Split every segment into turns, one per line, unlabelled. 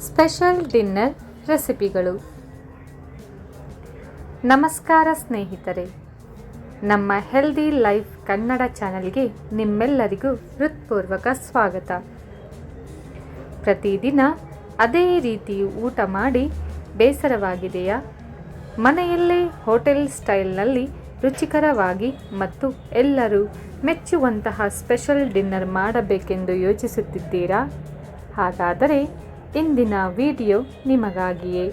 Special dinner ರೆಸಿಪಿಗಳು. ನಮಸ್ಕಾರ ಸ್ನೇಹಿತರೆ, ನಮ್ಮ ಹೆಲ್ದಿ ಲೈಫ್ ಕನ್ನಡ ಚಾನೆಲ್ಗೆ ನಿಮ್ಮೆಲ್ಲರಿಗೂ ಹೃತ್ಪೂರ್ವಕ ಸ್ವಾಗತ. ಪ್ರತಿದಿನ ಅದೇ ರೀತಿ ಊಟ ಮಾಡಿ ಬೇಸರವಾಗಿದೆಯಾ? ಮನೆಯಲ್ಲೇ ಹೋಟೆಲ್ ಸ್ಟೈಲ್ನಲ್ಲಿ ರುಚಿಕರವಾಗಿ ಮತ್ತು ಎಲ್ಲರೂ ಮೆಚ್ಚುವಂತಹ ಸ್ಪೆಷಲ್ ಡಿನ್ನರ್ ಮಾಡಬೇಕೆಂದು ಯೋಚಿಸುತ್ತಿದ್ದೀರಾ? ಹಾಗಾದರೆ ಇಂದಿನ ವಿಡಿಯೋ ನಿಮಗಾಗಿಯೇ.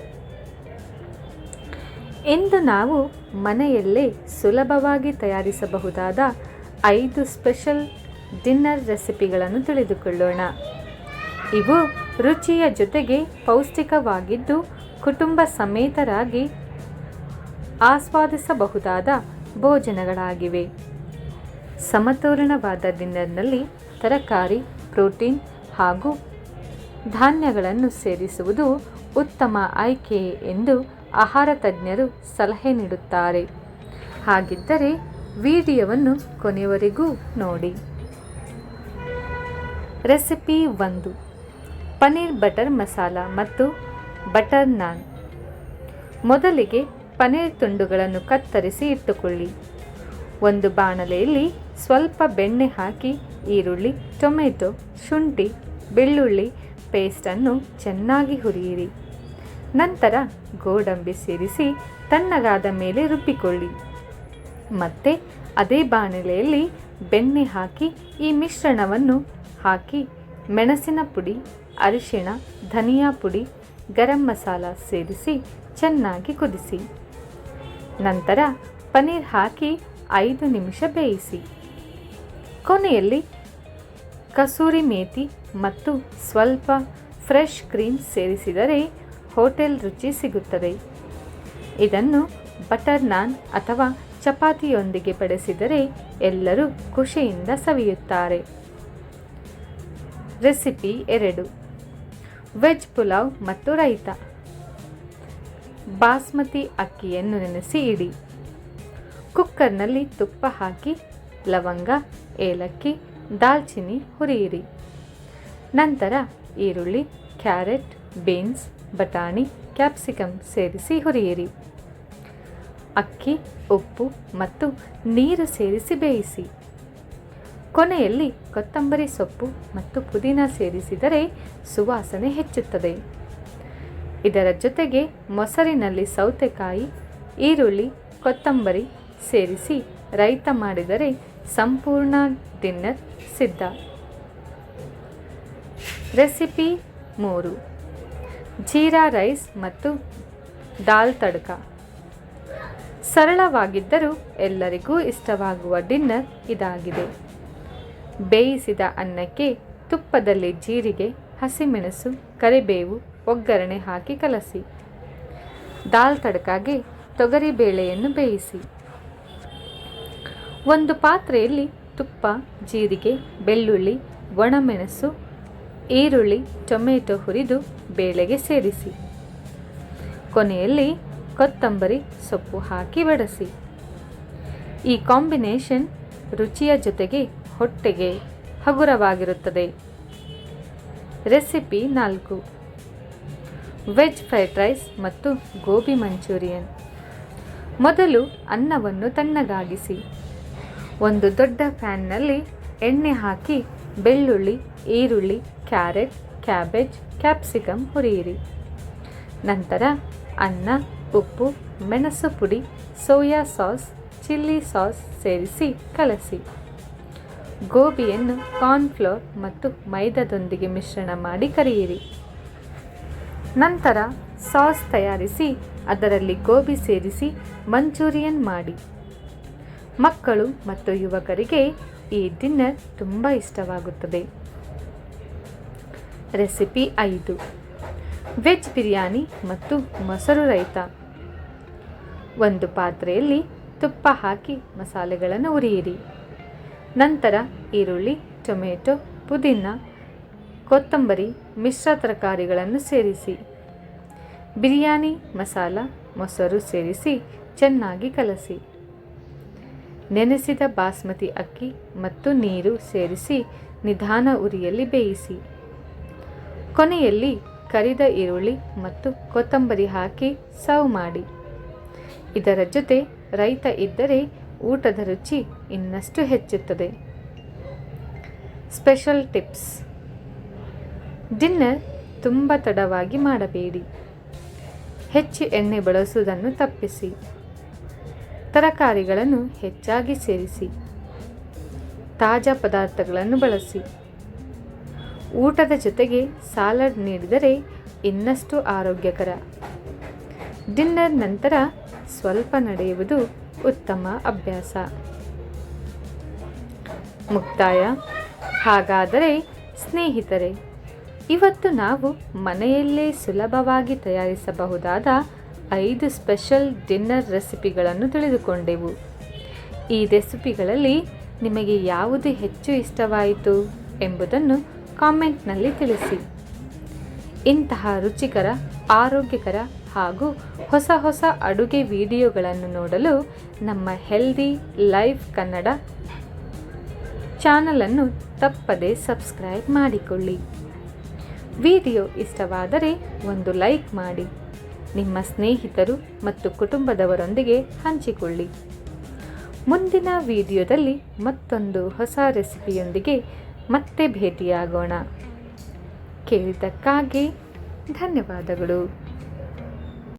ಇಂದು ನಾವು ಮನೆಯಲ್ಲೇ ಸುಲಭವಾಗಿ ತಯಾರಿಸಬಹುದಾದ 5 ಸ್ಪೆಷಲ್ ಡಿನ್ನರ್ ರೆಸಿಪಿಗಳನ್ನು ತಿಳಿದುಕೊಳ್ಳೋಣ. ಇವು ರುಚಿಯ ಜೊತೆಗೆ ಪೌಷ್ಟಿಕವಾಗಿದ್ದು ಕುಟುಂಬ ಸಮೇತರಾಗಿ ಆಸ್ವಾದಿಸಬಹುದಾದ ಭೋಜನಗಳಾಗಿವೆ. ಸಮತೋಲನವಾದ ಡಿನ್ನರ್ನಲ್ಲಿ ತರಕಾರಿ, ಪ್ರೋಟೀನ್ ಹಾಗೂ ಧಾನ್ಯಗಳನ್ನು ಸೇರಿಸುವುದು ಉತ್ತಮ ಆಯ್ಕೆ ಎಂದು ಆಹಾರ ತಜ್ಞರು ಸಲಹೆ ನೀಡುತ್ತಾರೆ. ಹಾಗಿದ್ದರೆ ವಿಡಿಯೋವನ್ನು ಕೊನೆಯವರೆಗೂ ನೋಡಿ. ರೆಸಿಪಿ 1: ಪನ್ನೀರ್ ಬಟರ್ ಮಸಾಲ ಮತ್ತು ಬಟರ್ ನಾನ್. ಮೊದಲಿಗೆ ಪನ್ನೀರ್ ತುಂಡುಗಳನ್ನು ಕತ್ತರಿಸಿ ಇಟ್ಟುಕೊಳ್ಳಿ. ಒಂದು ಬಾಣಲೆಯಲ್ಲಿ ಸ್ವಲ್ಪ ಬೆಣ್ಣೆ ಹಾಕಿ ಈರುಳ್ಳಿ, ಟೊಮೆಟೊ, ಶುಂಠಿ, ಬೆಳ್ಳುಳ್ಳಿ ಪೇಸ್ಟನ್ನು ಚೆನ್ನಾಗಿ ಹುರಿಯಿರಿ. ನಂತರ ಗೋಡಂಬಿ ಸೇರಿಸಿ ತಣ್ಣಗಾದ ಮೇಲೆ ರುಬ್ಬಿಕೊಳ್ಳಿ. ಮತ್ತೆ ಅದೇ ಬಾಣಲೆಯಲ್ಲಿ ಬೆಣ್ಣೆ ಹಾಕಿ ಈ ಮಿಶ್ರಣವನ್ನು ಹಾಕಿ ಮೆಣಸಿನ ಪುಡಿ, ಅರಿಶಿಣ, ಧನಿಯಾ ಪುಡಿ, ಗರಂ ಮಸಾಲ ಸೇರಿಸಿ ಚೆನ್ನಾಗಿ ಕುದಿಸಿ. ನಂತರ ಪನ್ನೀರ್ ಹಾಕಿ 5 ನಿಮಿಷ ಬೇಯಿಸಿ. ಕೊನೆಯಲ್ಲಿ ಕಸೂರಿ ಮೇಥಿ ಮತ್ತು ಸ್ವಲ್ಪ ಫ್ರೆಶ್ ಕ್ರೀಮ್ ಸೇರಿಸಿದರೆ ಹೋಟೆಲ್ ರುಚಿ ಸಿಗುತ್ತದೆ. ಇದನ್ನು ಬಟರ್ ನಾನ್ ಅಥವಾ ಚಪಾತಿಯೊಂದಿಗೆ ಬಡಿಸಿದರೆ ಎಲ್ಲರೂ ಖುಷಿಯಿಂದ ಸವಿಯುತ್ತಾರೆ. ರೆಸಿಪಿ 2: ವೆಜ್ ಪುಲಾವ್ ಮತ್ತು ರೈತ. ಬಾಸ್ಮತಿ ಅಕ್ಕಿಯನ್ನು ನೆನೆಸಿ ಇಡಿ. ಕುಕ್ಕರ್ನಲ್ಲಿ ತುಪ್ಪ ಹಾಕಿ ಲವಂಗ, ಏಲಕ್ಕಿ, ದಾಲ್ಚಿನ್ನಿ ಹುರಿಯಿರಿ. ನಂತರ ಈರುಳ್ಳಿ, ಕ್ಯಾರೆಟ್, ಬೀನ್ಸ್, ಬಟಾಣಿ, ಕ್ಯಾಪ್ಸಿಕಮ್ ಸೇರಿಸಿ ಹುರಿಯಿರಿ. ಅಕ್ಕಿ, ಉಪ್ಪು ಮತ್ತು ನೀರು ಸೇರಿಸಿ ಬೇಯಿಸಿ. ಕೊನೆಯಲ್ಲಿ ಕೊತ್ತಂಬರಿ ಸೊಪ್ಪು ಮತ್ತು ಪುದೀನ ಸೇರಿಸಿದರೆ ಸುವಾಸನೆ ಹೆಚ್ಚುತ್ತದೆ. ಇದರ ಜೊತೆಗೆ ಮೊಸರಿನಲ್ಲಿ ಸೌತೆಕಾಯಿ, ಈರುಳ್ಳಿ, ಕೊತ್ತಂಬರಿ ಸೇರಿಸಿ ರೈತ ಮಾಡಿದರೆ ಸಂಪೂರ್ಣ ಡಿನ್ನರ್ ಸಿದ್ಧ. ರೆಸಿಪಿ 3: ಜೀರಾ ರೈಸ್ ಮತ್ತು ದಾಲ್ ತಡ್ಕ. ಸರಳವಾಗಿದ್ದರೂ ಎಲ್ಲರಿಗೂ ಇಷ್ಟವಾಗುವ ಡಿನ್ನರ್ ಇದಾಗಿದೆ. ಬೇಯಿಸಿದ ಅನ್ನಕ್ಕೆ ತುಪ್ಪದಲ್ಲಿ ಜೀರಿಗೆ, ಹಸಿಮೆಣಸು, ಕರಿಬೇವು, ಒಗ್ಗರಣೆ ಹಾಕಿ ಕಲಸಿ. ದಾಲ್ ತಡ್ಕಾಗೆ ತೊಗರಿಬೇಳೆಯನ್ನು ಬೇಯಿಸಿ. ಒಂದು ಪಾತ್ರೆಯಲ್ಲಿ ತುಪ್ಪ, ಜೀರಿಗೆ, ಬೆಳ್ಳುಳ್ಳಿ, ಒಣಮೆಣಸು, ಈರುಳ್ಳಿ, ಟೊಮೆಟೊ ಹುರಿದು ಬೇಳೆಗೆ ಸೇರಿಸಿ. ಕೊನೆಯಲ್ಲಿ ಕೊತ್ತಂಬರಿ ಸೊಪ್ಪು ಹಾಕಿ ಬಡಿಸಿ. ಈ ಕಾಂಬಿನೇಷನ್ ರುಚಿಯ ಜೊತೆಗೆ ಹೊಟ್ಟೆಗೆ ಹಗುರವಾಗಿರುತ್ತದೆ. ರೆಸಿಪಿ 4: ವೆಜ್ ಫ್ರೈಡ್ ರೈಸ್ ಮತ್ತು ಗೋಬಿ ಮಂಚೂರಿಯನ್. ಮೊದಲು ಅನ್ನವನ್ನು ತಣ್ಣಗಾಗಿಸಿ. ಒಂದು ದೊಡ್ಡ ಪ್ಯಾನ್ನಲ್ಲಿ ಎಣ್ಣೆ ಹಾಕಿ ಬೆಳ್ಳುಳ್ಳಿ, ಈರುಳ್ಳಿ, ಕ್ಯಾರೆಟ್, ಕ್ಯಾಬೇಜ್, ಕ್ಯಾಪ್ಸಿಕಮ್ ಹುರಿಯಿರಿ. ನಂತರ ಅನ್ನ, ಉಪ್ಪು, ಮೆಣಸು ಪುಡಿ, ಸೋಯಾ ಸಾಸ್, ಚಿಲ್ಲಿ ಸಾಸ್ ಸೇರಿಸಿ ಕಲಸಿ. ಗೋಬಿಯನ್ನು ಕಾರ್ನ್ಫ್ಲೋರ್ ಮತ್ತು ಮೈದಾದೊಂದಿಗೆ ಮಿಶ್ರಣ ಮಾಡಿ ಕರಿಯಿರಿ. ನಂತರ ಸಾಸ್ ತಯಾರಿಸಿ ಅದರಲ್ಲಿ ಗೋಬಿ ಸೇರಿಸಿ ಮಂಚೂರಿಯನ್ ಮಾಡಿ. ಮಕ್ಕಳು ಮತ್ತು ಯುವಕರಿಗೆ ಈ ಡಿನ್ನರ್ ತುಂಬ ಇಷ್ಟವಾಗುತ್ತದೆ. ರೆಸಿಪಿ 5: ವೆಜ್ ಬಿರಿಯಾನಿ ಮತ್ತು ಮೊಸರು ರೈತ. ಒಂದು ಪಾತ್ರೆಯಲ್ಲಿ ತುಪ್ಪ ಹಾಕಿ ಮಸಾಲೆಗಳನ್ನು ಹುರಿಯಿರಿ. ನಂತರ ಈರುಳ್ಳಿ, ಟೊಮೆಟೊ, ಪುದೀನ, ಕೊತ್ತಂಬರಿ, ಮಿಶ್ರ ತರಕಾರಿಗಳನ್ನು ಸೇರಿಸಿ. ಬಿರಿಯಾನಿ ಮಸಾಲ, ಮೊಸರು ಸೇರಿಸಿ ಚೆನ್ನಾಗಿ ಕಲಸಿ. ನೆನೆಸಿದ ಬಾಸ್ಮತಿ ಅಕ್ಕಿ ಮತ್ತು ನೀರು ಸೇರಿಸಿ ನಿಧಾನ ಉರಿಯಲ್ಲಿ ಬೇಯಿಸಿ. ಕೊನೆಯಲ್ಲಿ ಕರಿದ ಈರುಳ್ಳಿ ಮತ್ತು ಕೊತ್ತಂಬರಿ ಹಾಕಿ ಸರ್ವ್ ಮಾಡಿ. ಇದರ ಜೊತೆ ರೈತ ಇದ್ದರೆ ಊಟದ ರುಚಿ ಇನ್ನಷ್ಟು ಹೆಚ್ಚುತ್ತದೆ. ಸ್ಪೆಷಲ್ ಟಿಪ್ಸ್: ಡಿನ್ನರ್ ತುಂಬ ತಡವಾಗಿ ಮಾಡಬೇಡಿ. ಹೆಚ್ಚು ಎಣ್ಣೆ ಬಳಸುವುದನ್ನು ತಪ್ಪಿಸಿ. ತರಕಾರಿಗಳನ್ನು ಹೆಚ್ಚಾಗಿ ಸೇರಿಸಿ. ತಾಜಾ ಪದಾರ್ಥಗಳನ್ನು ಬಳಸಿ. ಊಟದ ಜೊತೆಗೆ ಸಲಾಡ್ ನೀಡಿದರೆ ಇನ್ನಷ್ಟು ಆರೋಗ್ಯಕರ. ಡಿನ್ನರ್ ನಂತರ ಸ್ವಲ್ಪ ನಡೆಯುವುದು ಉತ್ತಮ ಅಭ್ಯಾಸ. ಮುಕ್ತಾಯ. ಹಾಗಾದರೆ ಸ್ನೇಹಿತರೆ, ಇವತ್ತು ನಾವು ಮನೆಯಲ್ಲೇ ಸುಲಭವಾಗಿ ತಯಾರಿಸಬಹುದಾದ 5 ಸ್ಪೆಷಲ್ ಡಿನ್ನರ್ ರೆಸಿಪಿಗಳನ್ನು ತಿಳಿದುಕೊಂಡೆವು. ಈ ರೆಸಿಪಿಗಳಲ್ಲಿ ನಿಮಗೆ ಯಾವುದು ಹೆಚ್ಚು ಇಷ್ಟವಾಯಿತು ಎಂಬುದನ್ನು ಕಾಮೆಂಟ್ನಲ್ಲಿ ತಿಳಿಸಿ. ಇಂತಹ ರುಚಿಕರ, ಆರೋಗ್ಯಕರ ಹಾಗೂ ಹೊಸ ಹೊಸ ಅಡುಗೆ ವಿಡಿಯೋಗಳನ್ನು ನೋಡಲು ನಮ್ಮ ಹೆಲ್ದಿ ಲೈಫ್ ಕನ್ನಡ ಚಾನಲನ್ನು ತಪ್ಪದೇ ಸಬ್ಸ್ಕ್ರೈಬ್ ಮಾಡಿಕೊಳ್ಳಿ. ವಿಡಿಯೋ ಇಷ್ಟವಾದರೆ ಒಂದು ಲೈಕ್ ಮಾಡಿ. ನಿಮ್ಮ ಸ್ನೇಹಿತರು ಮತ್ತು ಕುಟುಂಬದವರೊಂದಿಗೆ ಹಂಚಿಕೊಳ್ಳಿ. ಮುಂದಿನ ವಿಡಿಯೋದಲ್ಲಿ ಮತ್ತೊಂದು ಹೊಸ ರೆಸಿಪಿಯೊಂದಿಗೆ ಮತ್ತೆ ಭೇಟಿಯಾಗೋಣ. ಕೇಳಿದ್ದಕ್ಕಾಗಿ ಧನ್ಯವಾದಗಳು.